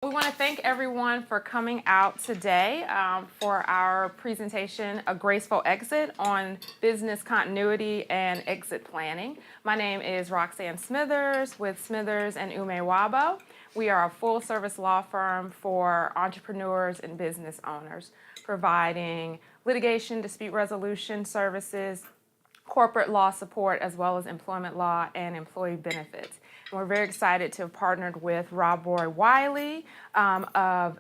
We want to thank everyone for coming out today for our presentation, A Graceful Exit on Business Continuity and Exit Planning. My name is Roxann Smithers with Smithers and Umewabo. We are a full-service law firm for entrepreneurs and business owners, providing litigation, dispute resolution services, corporate law support, as well as employment law and employee benefits. And we're very excited to have partnered with Robroy Wiley of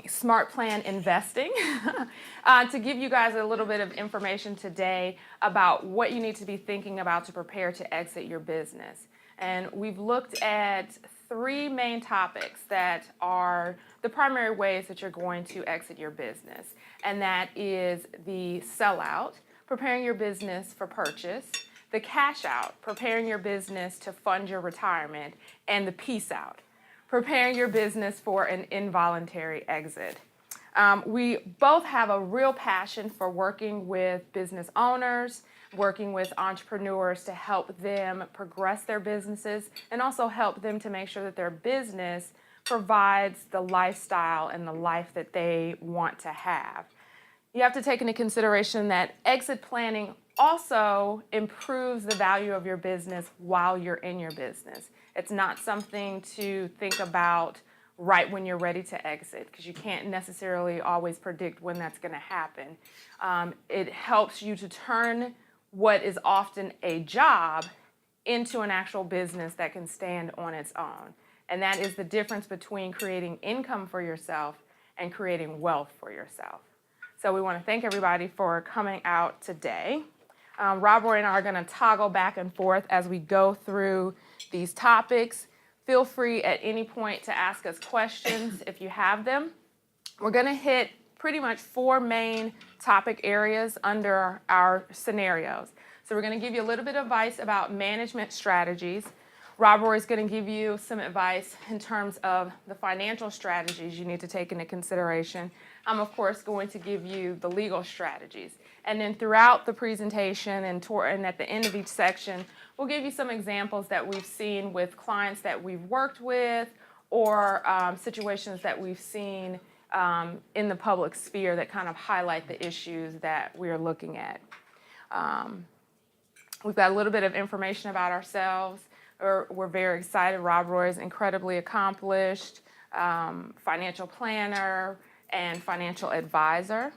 Smart Plan Investing to give you guys a little bit of information today about what you need to be thinking about to prepare to exit your business. And we've looked at three main topics that are the primary ways that you're going to exit your business. And that is the sellout, preparing your business for purchase, the cash out, preparing your business to fund your retirement, and the peace out, preparing your business for an involuntary exit. We both have a real passion for working with business owners, working with entrepreneurs to help them progress their businesses and also help them to make sure that their business provides the lifestyle and the life that they want to have. You have to take into consideration that exit planning also improves the value of your business while you're in your business. It's not something to think about right when you're ready to exit, because you can't necessarily always predict when that's going to happen. It helps you to turn what is often a job into an actual business that can stand on its own. And that is the difference between creating income for yourself and creating wealth for yourself. So we want to thank everybody for coming out today. Robroy and I are going to toggle back and forth as we go through these topics. Feel free at any point to ask us questions if you have them. We're going to hit pretty much four main topic areas under our scenarios. So we're going to give you a little bit of advice about management strategies. Robroy is going to give you some advice in terms of the financial strategies you need to take into consideration. I'm, of course, going to give you the legal strategies. And then throughout the presentation and at the end of each section, we'll give you some examples that we've seen with clients that we've worked with or situations that we've seen in the public sphere that kind of highlight the issues that we're looking at. We've got a little bit of information about ourselves. We're very excited. Robroy is incredibly accomplished, financial planner and financial advisor.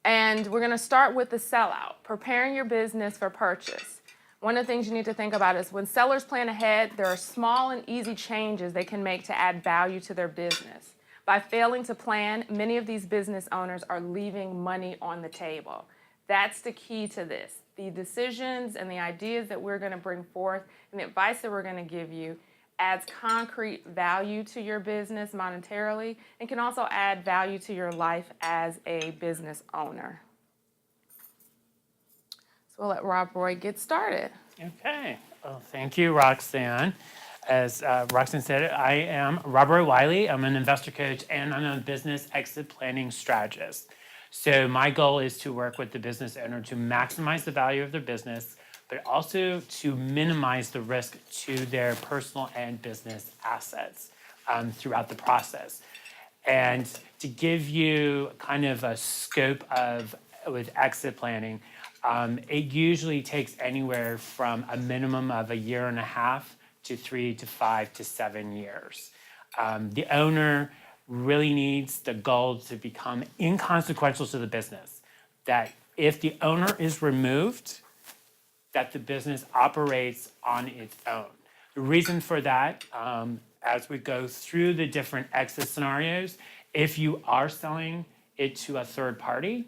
And we're going to start with the sellout, preparing your business for purchase. One of the things you need to think about is when sellers plan ahead, there are small and easy changes they can make to add value to their business. By failing to plan, many of these business owners are leaving money on the table. That's the key to this. The decisions and the ideas that we're going to bring forth and the advice that we're going to give you adds concrete value to your business monetarily and can also add value to your life as a business owner. So we'll let Robroy get started. Okay. Well, thank you, Roxann. As Roxann said, I am Robroy Wiley. I'm an investor coach and I'm a business exit planning strategist. So my goal is to work with the business owner to maximize the value of their business, but also to minimize the risk to their personal and business assets throughout the process. And to give you kind of a scope with exit planning, it usually takes anywhere from a minimum of 1.5 years to 3 to 5 to 7 years. The owner really needs the goal to become inconsequential to the business, that if the owner is removed, that the business operates on its own. The reason for that, as we go through the different exit scenarios, if you are selling it to a third party,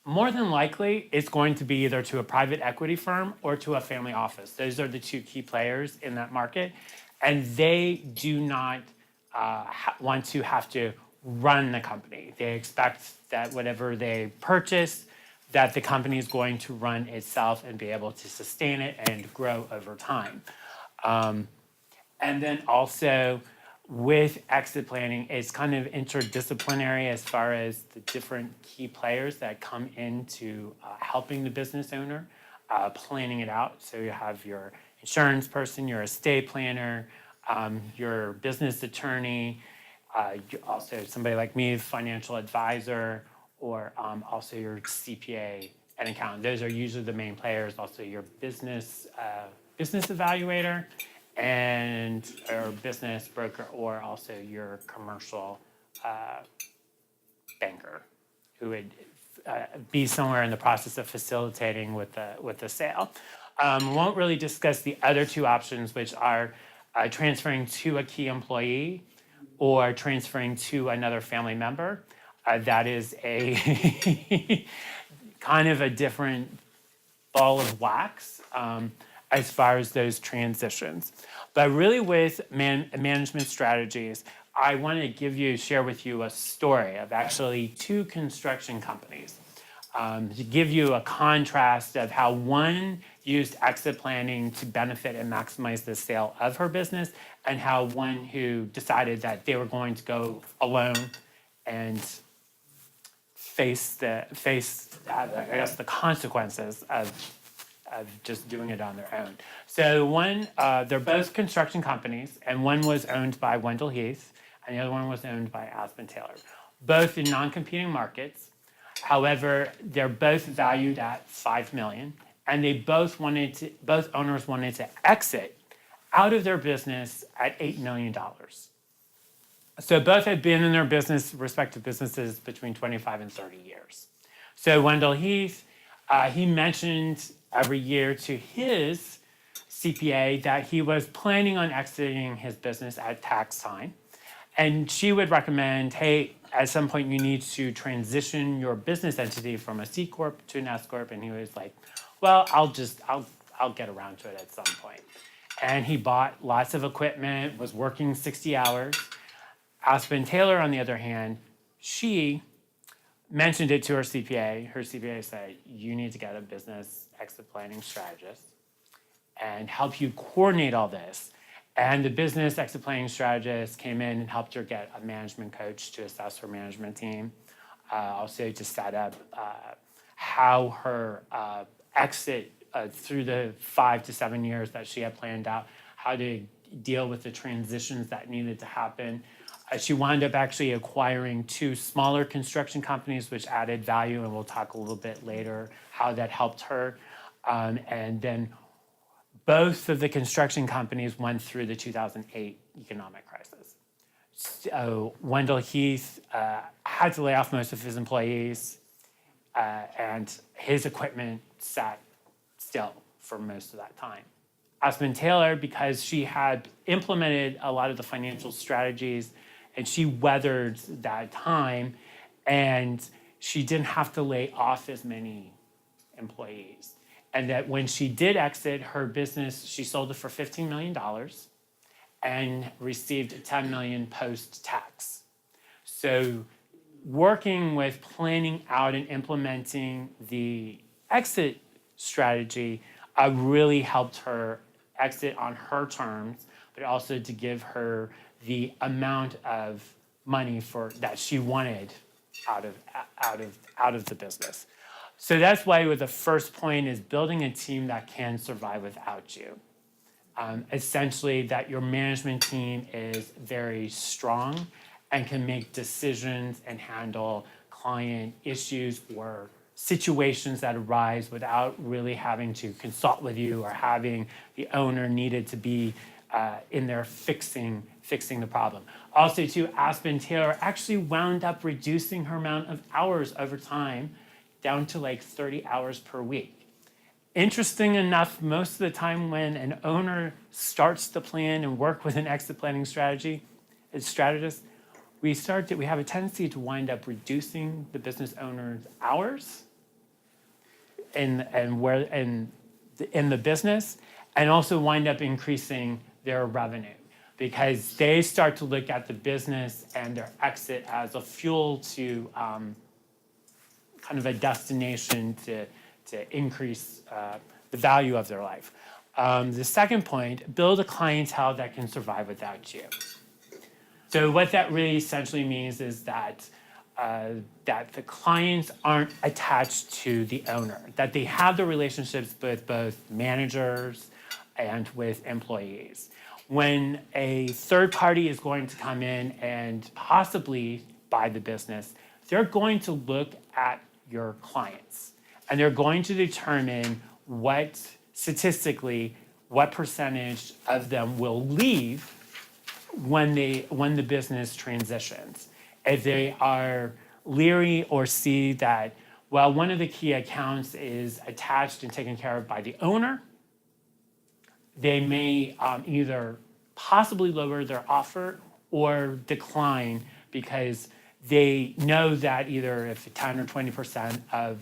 more than likely it's going to be either to a private equity firm or to a family office. Those are the two key players in that market, and they do not want to have to run the company. They expect that whatever they purchase, that the company is going to run itself and be able to sustain it and grow over time. And then also with exit planning, it's kind of interdisciplinary as far as the different key players that come into helping the business owner planning it out. So you have your insurance person, your estate planner, your business attorney, also somebody like me, financial advisor, or also your CPA and accountant. Those are usually the main players. Also your business evaluator and or business broker, or also your commercial banker, who would be somewhere in the process of facilitating with the sale. Won't really discuss the other two options, which are transferring to a key employee or transferring to another family member. That is a kind of a different ball of wax as far as those transitions. But really with management strategies, I want to share with you a story of actually two construction companies to give you a contrast of how one used exit planning to benefit and maximize the sale of her business, and how one who decided that they were going to go alone and face the consequences of just doing it on their own. So they're both construction companies, and one was owned by Wendell Heath, and the other one was owned by Aspen Taylor. Both in non-competing markets. However, they're both valued at $5 million, and both owners wanted to exit out of their business at $8 million. So both had been in their respective businesses between 25 and 30 years. So Wendell Heath, he mentioned every year to his CPA that he was planning on exiting his business at tax time. And she would recommend, hey, at some point you need to transition your business entity from a C Corp to an S Corp. And he was like, well, I'll get around to it at some point. And he bought lots of equipment, was working 60 hours. Aspen Taylor, on the other hand, she mentioned it to her CPA. Her CPA said, you need to get a business exit planning strategist and help you coordinate all this. And the business exit planning strategist came in and helped her get a management coach to assess her management team, also to set up how her exit through the 5 to 7 years that she had planned out, how to deal with the transitions that needed to happen. She wound up actually acquiring 2 smaller construction companies, which added value, and we'll talk a little bit later how that helped her. And then both of the construction companies went through the 2008 economic crisis. So Wendell Heath had to lay off most of his employees, and his equipment sat still for most of that time. Aspen Taylor, because she had implemented a lot of the financial strategies and she weathered that time, and she didn't have to lay off as many employees. And that when she did exit her business, she sold it for $15 million and received $10 million post-tax. So working with planning out and implementing the exit strategy really helped her exit on her terms, but also to give her the amount of money that she wanted out of the business. So that's why the first point is building a team that can survive without you. Essentially, that your management team is very strong and can make decisions and handle client issues or situations that arise without really having to consult with you or having the owner needed to be in there fixing the problem. Also, too, Aspen Taylor actually wound up reducing her amount of hours over time down to like 30 hours per week. Interesting enough, most of the time when an owner starts to plan and work with an exit planning strategist, we have a tendency to wind up reducing the business owner's hours in the business, and also wind up increasing their revenue, because they start to look at the business and their exit as a fuel to kind of a destination to increase the value of their life. The second point, build a clientele that can survive without you. So what that really essentially means is that the clients aren't attached to the owner, that they have the relationships with both managers and with employees. when a third party is going to come in and possibly buy the business, they're going to look at your clients and they're going to determine statistically, what percentage of them will leave when the business transitions. If they are leery or see that, well, one of the key accounts is attached and taken care of by the owner, they may either possibly lower their offer or decline because they know that either if 10 or 20% of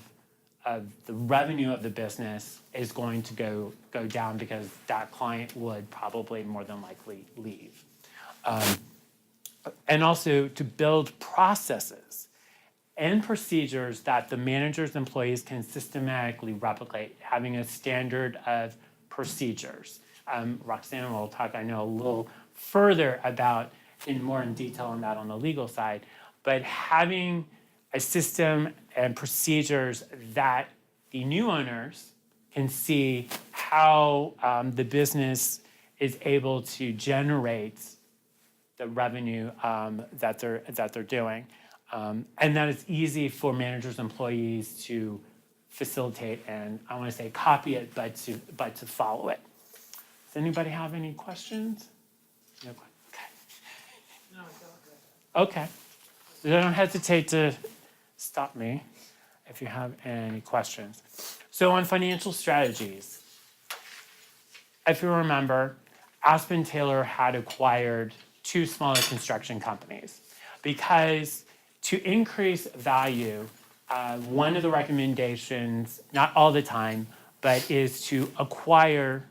the revenue of the business is going to go down because that client would probably more than likely leave. And also to build processes and procedures that the manager's employees can systematically replicate, having a standard of procedures. Roxann will talk, I know, a little further about more in detail on that on the legal side, but having a system and procedures that the new owners can see how the business is able to generate the revenue that they're doing, and that it's easy for managers, employees to facilitate and I want to say copy it, but to follow it. Does anybody have any questions? No. Okay. No, go ahead. Okay. So don't hesitate to stop me if you have any questions. So on financial strategies, if you remember, Aspen Taylor had acquired 2 smaller construction companies because to increase value, one of the recommendations, not all the time, but is to acquire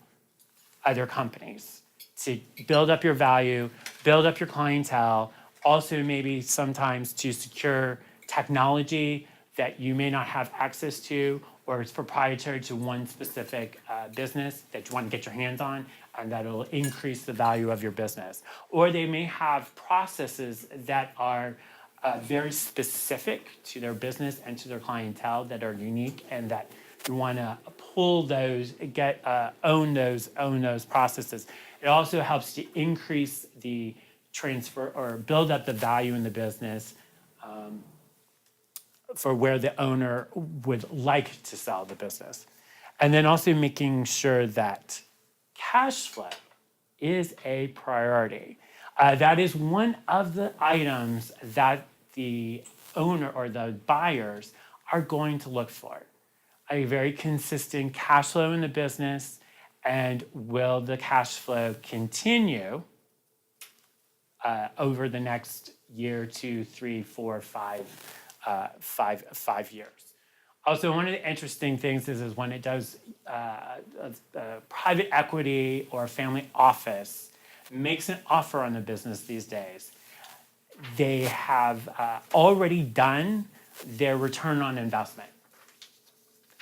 other companies to build up your value, build up your clientele, also maybe sometimes to secure technology that you may not have access to or it's proprietary to one specific business that you want to get your hands on and that will increase the value of your business. Or they may have processes that are very specific to their business and to their clientele that are unique and that you want to pull those, own those processes. It also helps to increase the transfer or build up the value in the business for where the owner would like to sell the business. And then also making sure that cash flow is a priority. That is one of the items that the owner or the buyers are going to look for. A very consistent cash flow in the business, and will the cash flow continue over the next year, 2, 3, 4, 5 years. Also, one of the interesting things is when it does private equity or family office makes an offer on the business these days, they have already done their return on investment.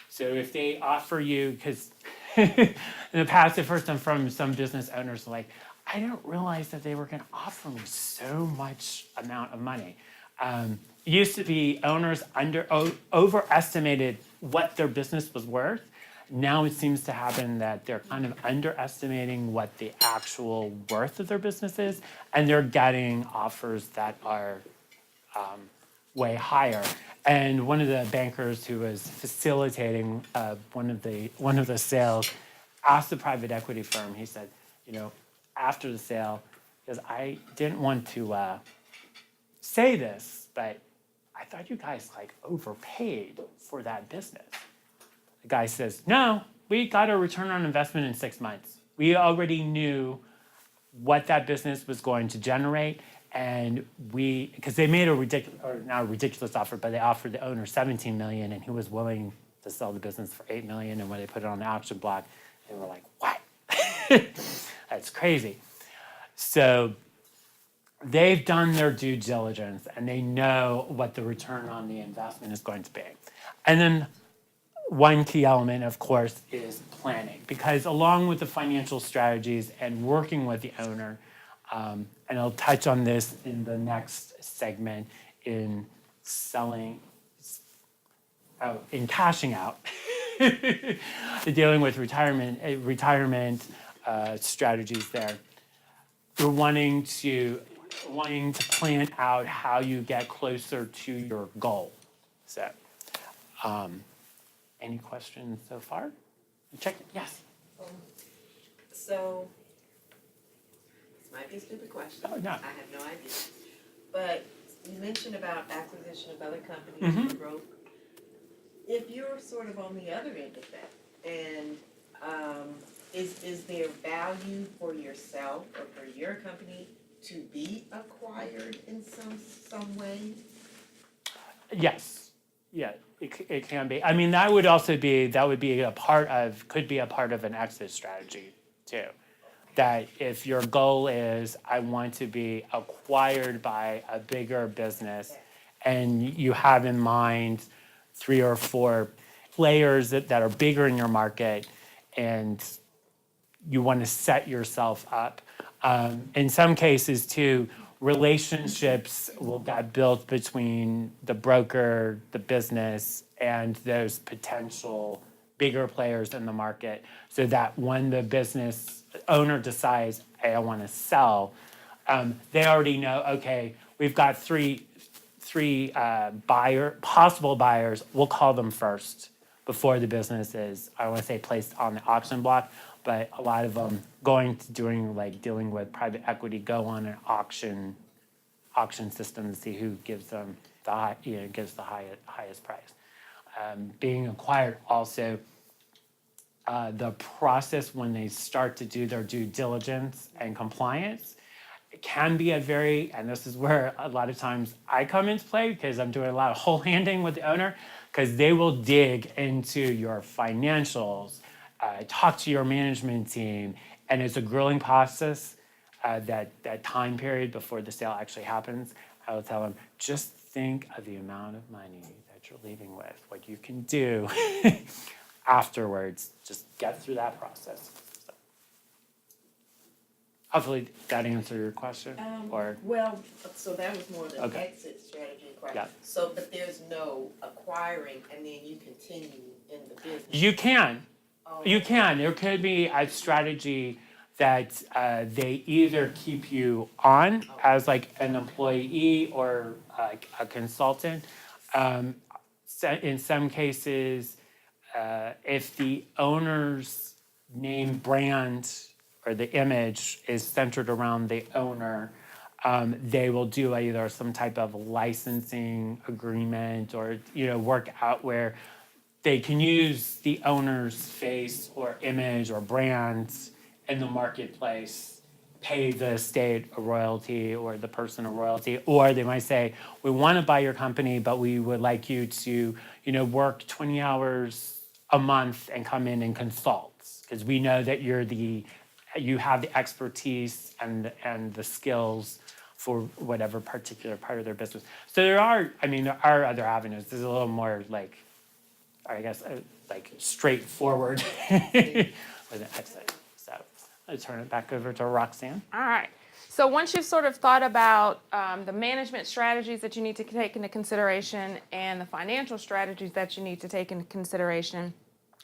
So if they offer you, because in the past I've heard from some business owners like, I didn't realize that they were going to offer me so much amount of money. It used to be owners overestimated what their business was worth. Now it seems to happen that they're kind of underestimating what the actual worth of their business is, and they're getting offers that are way higher. And one of the bankers who was facilitating one of the sales asked the private equity firm, he said, after the sale, because I didn't want to say this, but I thought you guys overpaid for that business. The guy says, no, we got a return on investment in 6 months. We already knew what that business was going to generate. And because they made not a ridiculous offer, but they offered the owner $17 million, and he was willing to sell the business for $8 million. And when they put it on the auction block, they were like, "What? That's crazy." So they've done their due diligence, and they know what the return on the investment is going to be. And then one key element, of course, is planning, because along with the financial strategies and working with the owner. And I'll touch on this in the next segment in cashing out, dealing with retirement strategies there. you're wanting to plan out how you get closer to your goal. So, any questions so far? Check it. Yes. So, this might be a stupid question. Oh, no. I have no idea. But you mentioned about acquisition of other companies and growth. If you're sort of on the other end of that, and is there value for yourself or for your company to be acquired in some way? Yes. Yeah, it can be. I mean, that would be could be a part of an exit strategy too. That if your goal is, I want to be acquired by a bigger business, and you have in mind 3 or 4 players that are bigger in your market, and you want to set yourself up. In some cases too, relationships will get built between the broker, the business, and those potential bigger players in the market, so that when the business owner decides, hey, I want to sell, they already know, okay, we've got three possible buyers. We'll call them first before the business is, I don't want to say placed on the auction block, but a lot of them dealing with private equity go on an auction system to see who gives them gives the highest price. Being acquired also, the process when they start to do their due diligence and compliance, it can be and this is where a lot of times I come into play, because I'm doing a lot of whole handing with the owner, because they will dig into your financials, talk to your management team, and it's a grilling process. That time period before the sale actually happens, I will tell them, just think of the amount of money that you're leaving with, what you can do afterwards. Just get through that process. So, hopefully that answered your question. Well, so that was more the Okay. exit strategy question. Yeah. So, but there's no acquiring and then you continue in the business. You can. Oh. You can. There could be a strategy that they either keep you on as like an employee or a consultant. In some cases, if the owner's name brand or the image is centered around the owner, they will do either some type of licensing agreement or work out where they can use the owner's face or image or brands in the marketplace, pay the estate a royalty or the person a royalty, or they might say, we want to buy your company, but we would like you to, work 20 hours a month and come in and consult, because we know that you have the expertise and the skills for whatever particular part of their business. So there are other avenues. This is a little more like, I guess, straightforward with an exit. So I'll turn it back over to Roxann. All right. So once you've sort of thought about the management strategies that you need to take into consideration and the financial strategies that you need to take into consideration,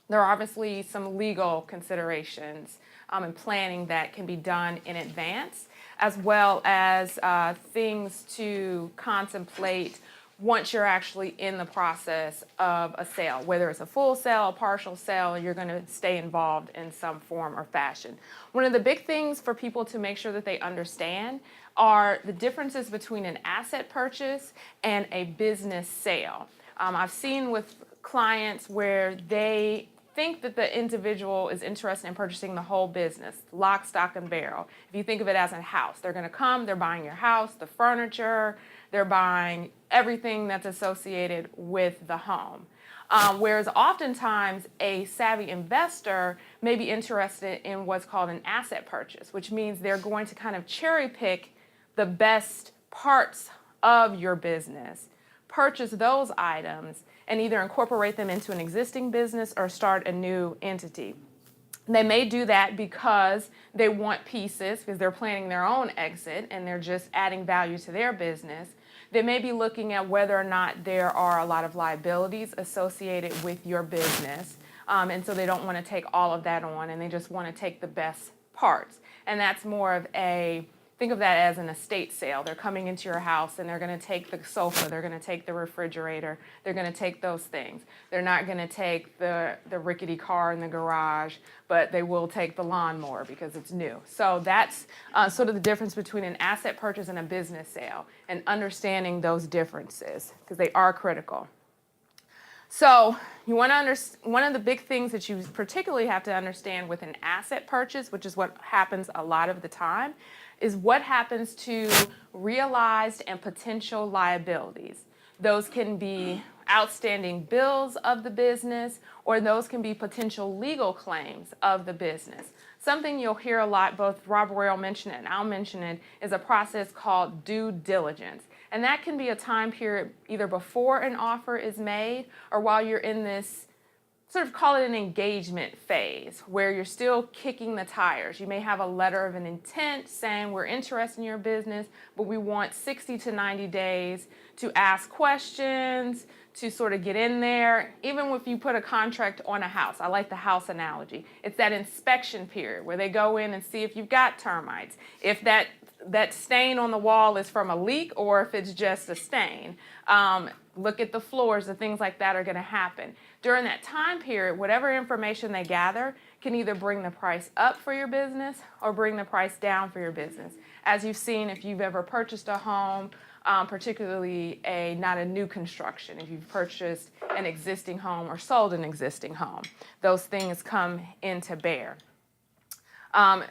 there are obviously some legal considerations and planning that can be done in advance, as well as things to contemplate once you're actually in the process of a sale, whether it's a full sale, a partial sale, you're going to stay involved in some form or fashion. One of the big things for people to make sure that they understand are the differences between an asset purchase and a business sale. I've seen with clients where they think that the individual is interested in purchasing the whole business, lock, stock, and barrel. If you think of it as a house, they're going to come, they're buying your house, the furniture, they're buying everything that's associated with the home. Whereas oftentimes a savvy investor may be interested in what's called an asset purchase, which means they're going to kind of cherry pick the best parts of your business, purchase those items, and either incorporate them into an existing business or start a new entity. They may do that because they want pieces, because they're planning their own exit and they're just adding value to their business. They may be looking at whether or not there are a lot of liabilities associated with your business. And so they don't want to take all of that on, and they just want to take the best parts. And that's more of a think of that as an estate sale. They're coming into your house and they're going to take the sofa, they're going to take the refrigerator, they're going to take those things. They're not going to take the rickety car in the garage, but they will take the lawnmower because it's new. So that's sort of the difference between an asset purchase and a business sale, and understanding those differences because they are critical. So you want to understand, one of the big things that you particularly have to understand with an asset purchase, which is what happens a lot of the time, is what happens to realized and potential liabilities. Those can be outstanding bills of the business, or those can be potential legal claims of the business. Something you'll hear a lot, both Robroy will mention it and I'll mention it, is a process called due diligence. And that can be a time period either before an offer is made or while you're in this, sort of call it an engagement phase, where you're still kicking the tires. You may have a letter of an intent saying we're interested in your business, but we want 60 to 90 days to ask questions, to sort of get in there. Even if you put a contract on a house, I like the house analogy. It's that inspection period where they go in and see if you've got termites, if that stain on the wall is from a leak or if it's just a stain. Look at the floors, the things like that are going to happen. During that time period, whatever information they gather can either bring the price up for your business or bring the price down for your business. As you've seen, if you've ever purchased a home, particularly not a new construction, if you've purchased an existing home or sold an existing home, those things come into bear.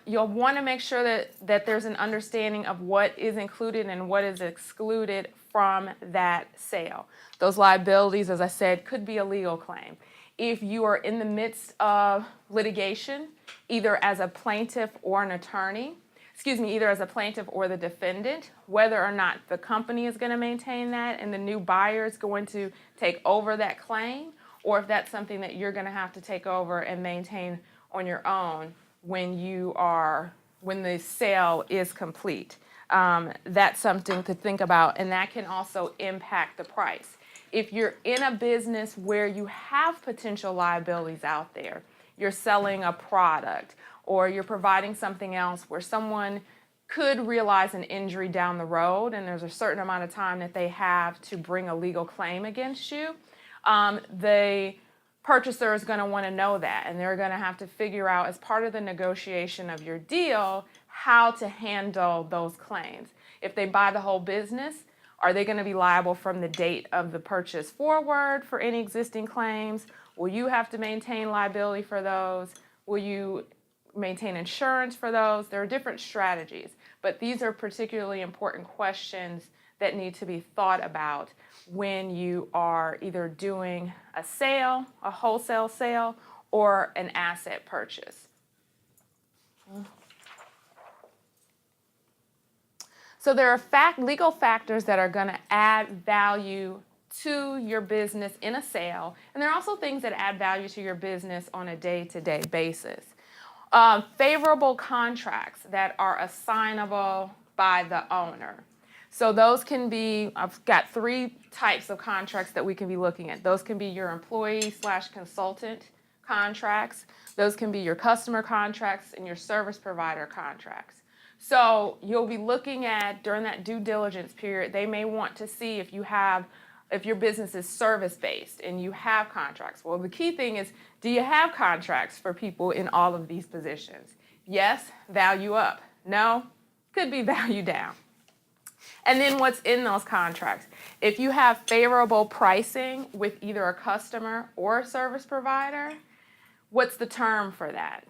You'll want to make sure that there's an understanding of what is included and what is excluded from that sale. Those liabilities, as I said, could be a legal claim. If you are in the midst of litigation, either as a plaintiff or an attorney, either as a plaintiff or the defendant, whether or not the company is going to maintain that and the new buyer is going to take over that claim, or if that's something that you're going to have to take over and maintain on your own when the sale is complete. That's something to think about, and that can also impact the price. If you're in a business where you have potential liabilities out there, you're selling a product or you're providing something else where someone could realize an injury down the road and there's a certain amount of time that they have to bring a legal claim against you, the purchaser is going to want to know that, and they're going to have to figure out, as part of the negotiation of your deal, how to handle those claims. If they buy the whole business, are they going to be liable from the date of the purchase forward for any existing claims? Will you have to maintain liability for those? Will you maintain insurance for those? There are different strategies, but these are particularly important questions that need to be thought about when you are either doing a sale, a wholesale sale, or an asset purchase. So there are legal factors that are going to add value to your business in a sale, and there are also things that add value to your business on a day-to-day basis. Favorable contracts that are assignable by the owner. So those can be, I've got 3 types of contracts that we can be looking at. Those can be your employee/consultant contracts. Those can be your customer contracts and your service provider contracts. So you'll be looking at, during that due diligence period, they may want to see if your business is service-based and you have contracts. Well, the key thing is, do you have contracts for people in all of these positions? Yes, value up. No, could be value down. And then what's in those contracts? If you have favorable pricing with either a customer or a service provider, what's the term for that?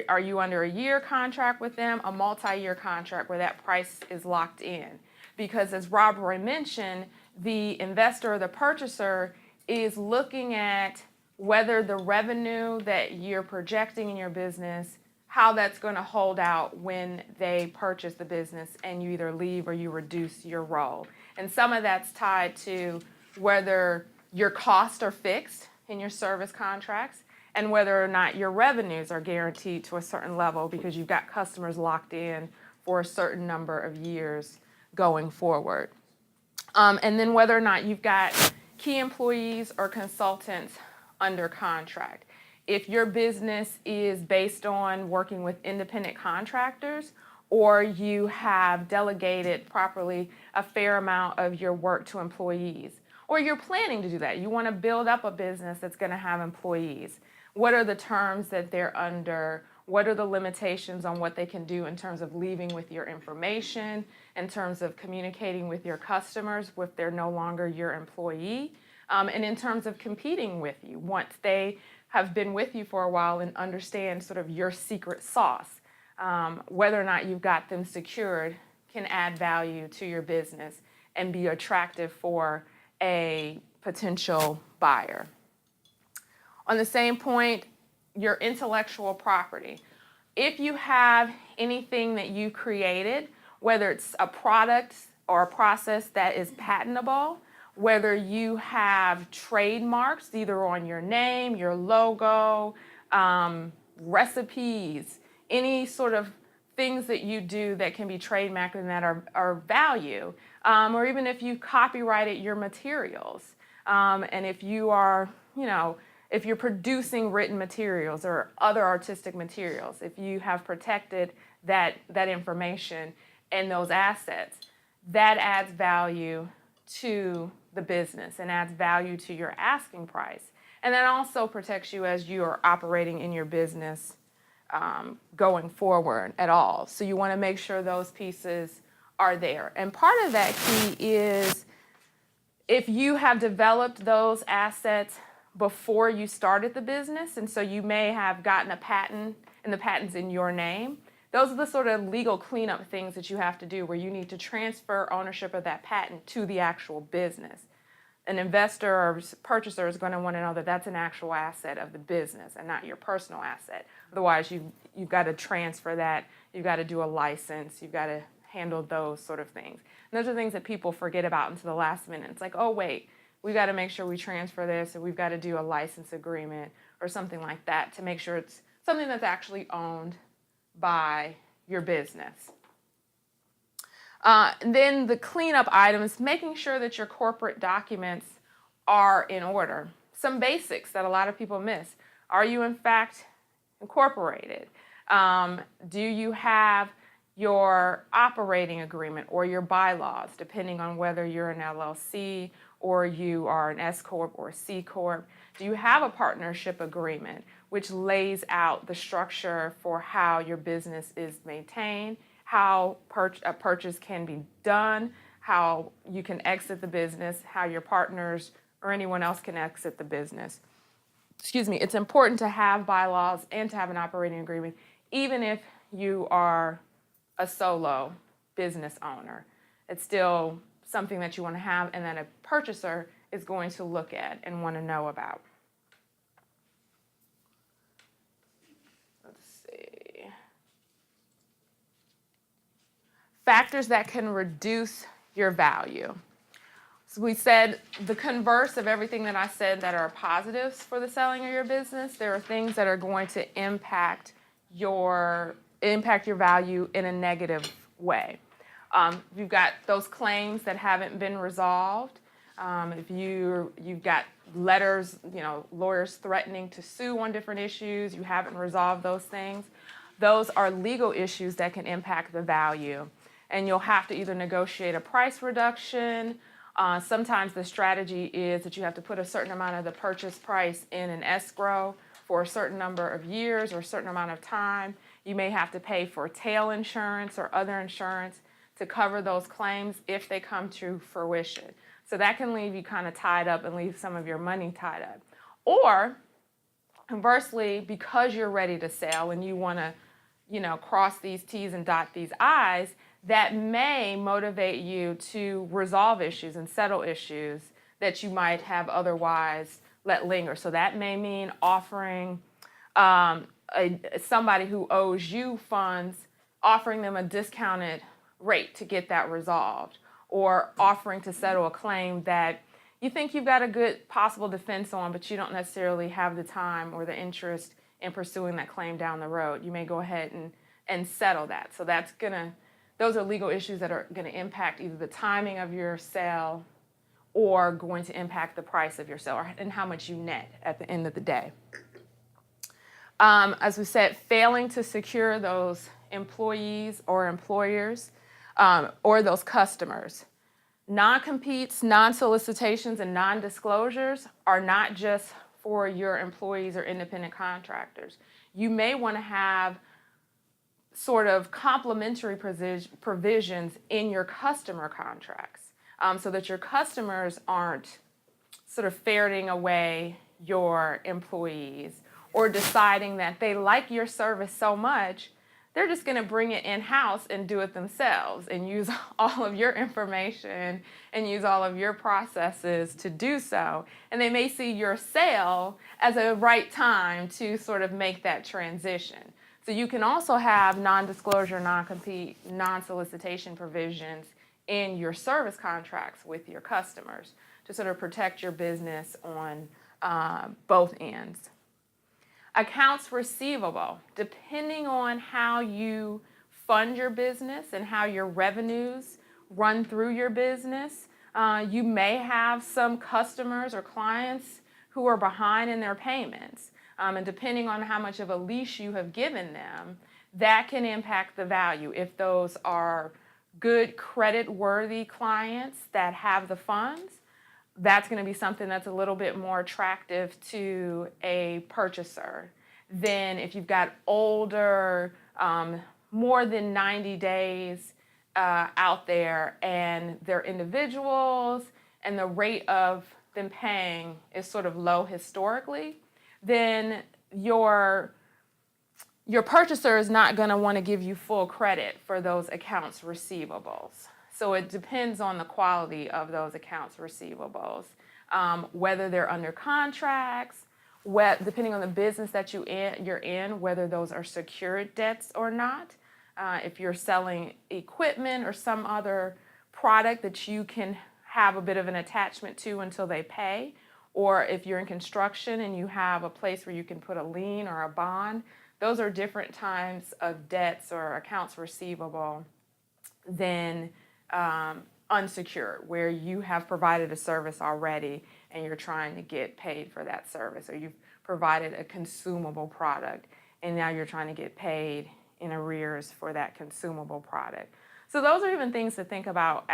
Are you under a year contract with them, a multi-year contract where that price is locked in? Because as Robroy mentioned, the investor or the purchaser is looking at whether the revenue that you're projecting in your business, how that's going to hold out when they purchase the business and you either leave or you reduce your role. And some of that's tied to whether your costs are fixed in your service contracts and whether or not your revenues are guaranteed to a certain level because you've got customers locked in for a certain number of years going forward. And then whether or not you've got key employees or consultants under contract. If your business is based on working with independent contractors or you have delegated properly a fair amount of your work to employees, or you're planning to do that. You want to build up a business that's going to have employees. What are the terms that they're under? What are the limitations on what they can do in terms of leaving with your information, in terms of communicating with your customers if they're no longer your employee, and in terms of competing with you once they have been with you for a while and understand sort of your secret sauce. Whether or not you've got them secured can add value to your business and be attractive for a potential buyer. On the same point, your intellectual property. If you have anything that you created, whether it's a product or a process that is patentable, whether you have trademarks either on your name, your logo, recipes, any sort of things that you do that can be trademarked and that are value, or even if you copyrighted your materials, and if you are, if you're producing written materials or other artistic materials, if you have protected that information and those assets, that adds value to the business and adds value to your asking price. And that also protects you as you are operating in your business going forward at all. So you want to make sure those pieces are there. And part of that key is if you have developed those assets before you started the business, and so you may have gotten a patent and the patent's in your name, those are the sort of legal cleanup things that you have to do where you need to transfer ownership of that patent to the actual business. An investor or purchaser is going to want to know that that's an actual asset of the business and not your personal asset. Otherwise, you've got to transfer that, you've got to do a license, you've got to handle those sort of things. And those are things that people forget about until the last minute. It's like, oh, wait, we've got to make sure we transfer this, or we've got to do a license agreement or something like that to make sure it's something that's actually owned by your business. Then the cleanup items, making sure that your corporate documents are in order. Some basics that a lot of people miss. Are you in fact incorporated? Do you have your operating agreement or your bylaws, depending on whether you're an LLC or you are an S Corp or a C Corp? Do you have a partnership agreement which lays out the structure for how your business is maintained, how a purchase can be done, how you can exit the business, how your partners or anyone else can exit the business? It's important to have bylaws and to have an operating agreement, even if you are a solo business owner. It's still something that you want to have and that a purchaser is going to look at and want to know about. Let's see. Factors that can reduce your value. So we said the converse of everything that I said that are positives for the selling of your business. There are things that are going to impact your value in a negative way. You've got those claims that haven't been resolved. If you've got letters, lawyers threatening to sue on different issues, you haven't resolved those things. Those are legal issues that can impact the value. And you'll have to either negotiate a price reduction. Sometimes the strategy is that you have to put a certain amount of the purchase price in an escrow for a certain number of years or a certain amount of time. You may have to pay for tail insurance or other insurance to cover those claims if they come to fruition. So that can leave you kind of tied up and leave some of your money tied up. Or conversely, because you're ready to sell and you want to, cross these T's and dot these I's, that may motivate you to resolve issues and settle issues that you might have otherwise let linger. So that may mean offering somebody who owes you funds, offering them a discounted rate to get that resolved, or offering to settle a claim that you think you've got a good possible defense on, but you don't necessarily have the time or the interest in pursuing that claim down the road. You may go ahead and settle that. So those are legal issues that are going to impact either the timing of your sale or going to impact the price of your sale and how much you net at the end of the day. As we said, failing to secure those employees or employers or those customers. Non-competes, non-solicitations, and non-disclosures are not just for your employees or independent contractors. You may want to have sort of complementary provisions in your customer contracts so that your customers aren't sort of ferreting away your employees or deciding that they like your service so much they're just going to bring it in-house and do it themselves and use all of your information and use all of your processes to do so. And they may see your sale as a right time to sort of make that transition. So you can also have non-disclosure, non-compete, non-solicitation provisions in your service contracts with your customers to sort of protect your business on both ends. Accounts receivable, depending on how you fund your business and how your revenues run through your business, you may have some customers or clients who are behind in their payments. And depending on how much of a leash you have given them, that can impact the value. If those are good credit-worthy clients that have the funds, that's going to be something that's a little bit more attractive to a purchaser than if you've got older, more than 90 days out there and they're individuals and the rate of them paying is sort of low historically, then your purchaser is not going to want to give you full credit for those accounts receivables. So it depends on the quality of those accounts receivables, whether they're under contracts, depending on the business that you're in, whether those are secured debts or not. If you're selling equipment or some other product that you can have a bit of an attachment to until they pay, or if you're in construction and you have a place where you can put a lien or a bond, those are different types of debts or accounts receivable than unsecured, where you have provided a service already and you're trying to get paid for that service, or you've provided a consumable product and now you're trying to get paid in arrears for that consumable product. So those are even things to think about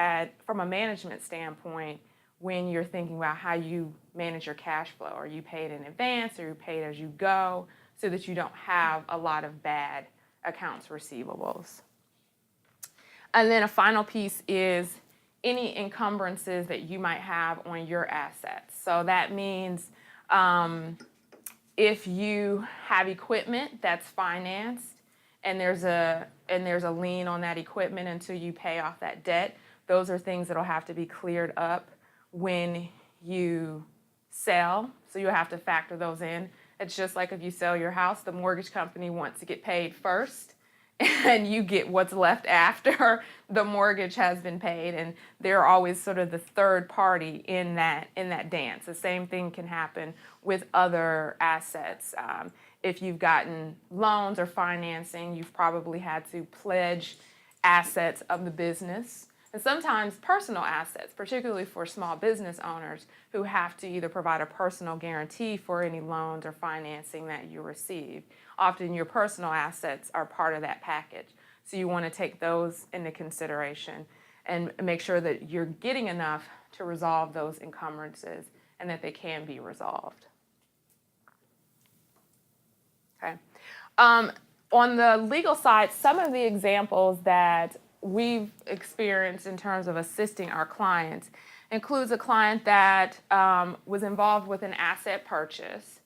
from a management standpoint when you're thinking about how you manage your cash flow. Are you paid in advance, or are you paid as you go, so that you don't have a lot of bad accounts receivables. And then a final piece is any encumbrances that you might have on your assets. So that means if you have equipment that's financed and there's a lien on that equipment until you pay off that debt, those are things that'll have to be cleared up when you sell. So you'll have to factor those in. It's just like if you sell your house, the mortgage company wants to get paid first, and you get what's left after the mortgage has been paid, and they're always sort of the third party in that dance. The same thing can happen with other assets. If you've gotten loans or financing, you've probably had to pledge assets of the business, and sometimes personal assets, particularly for small business owners who have to either provide a personal guarantee for any loans or financing that you receive. Often your personal assets are part of that package. So you want to take those into consideration and make sure that you're getting enough to resolve those encumbrances and that they can be resolved. Okay. On the legal side, some of the examples that we've experienced in terms of assisting our clients includes a client that was involved with an asset purchase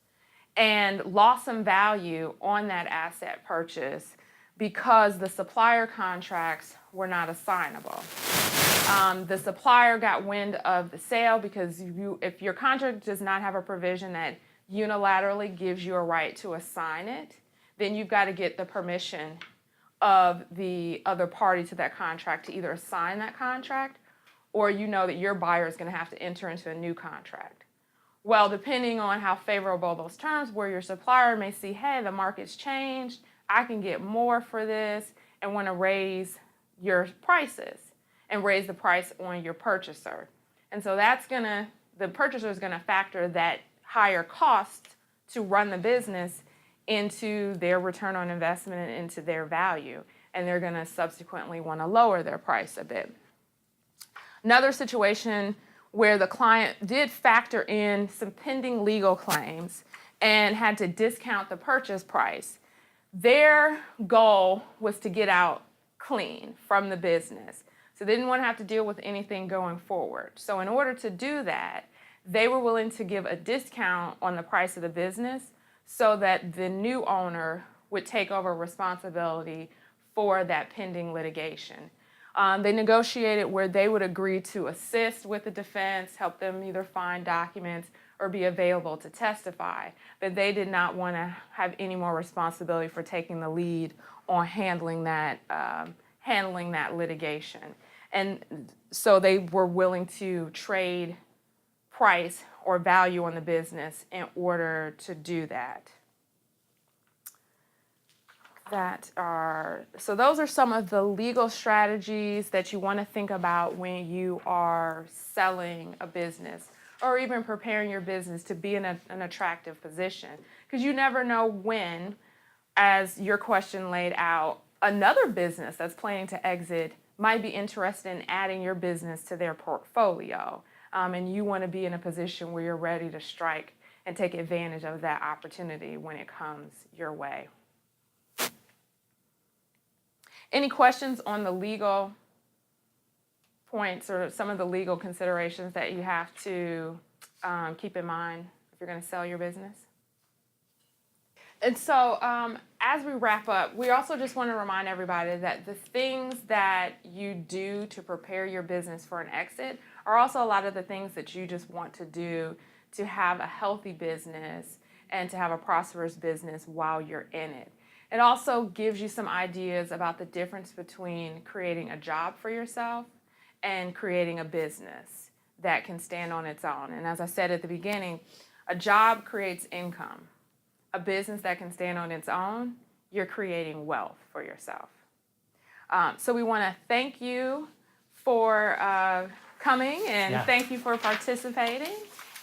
and lost some value on that asset purchase because the supplier contracts were not assignable. The supplier got wind of the sale because if your contract does not have a provision that unilaterally gives you a right to assign it, then you've got to get the permission of the other party to that contract to either assign that contract, or you know that your buyer is going to have to enter into a new contract. Well, depending on how favorable those terms were, your supplier may see, hey, the market's changed, I can get more for this, and want to raise your prices and raise the price on your purchaser. And so the purchaser is going to factor that higher cost to run the business into their return on investment and into their value. and they're going to subsequently want to lower their price a bit. Another situation where the client did factor in some pending legal claims and had to discount the purchase price. Their goal was to get out clean from the business. So they didn't want to have to deal with anything going forward. So in order to do that, they were willing to give a discount on the price of the business so that the new owner would take over responsibility for that pending litigation. They negotiated where they would agree to assist with the defense, help them either find documents or be available to testify, but they did not want to have any more responsibility for taking the lead on handling that litigation. And so they were willing to trade price or value on the business in order to do that. So those are some of the legal strategies that you want to think about when you are selling a business or even preparing your business to be in an attractive position. Because you never know when, as your question laid out, another business that's planning to exit might be interested in adding your business to their portfolio. And you want to be in a position where you're ready to strike and take advantage of that opportunity when it comes your way. Any questions on the legal points or some of the legal considerations that you have to keep in mind if you're going to sell your business? And so as we wrap up, we also just want to remind everybody that the things that you do to prepare your business for an exit are also a lot of the things that you just want to do to have a healthy business and to have a prosperous business while you're in it. It also gives you some ideas about the difference between creating a job for yourself and creating a business that can stand on its own. And as I said at the beginning, a job creates income. A business that can stand on its own, you're creating wealth for yourself. So we want to thank you for coming and thank you for participating.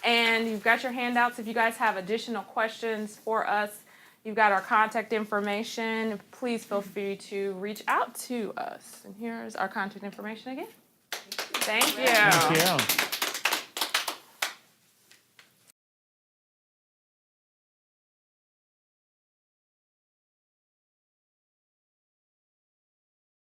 And you've got your handouts. If you guys have additional questions for us, you've got our contact information. Please feel free to reach out to us. And here's our contact information again. Thank you. Thank you.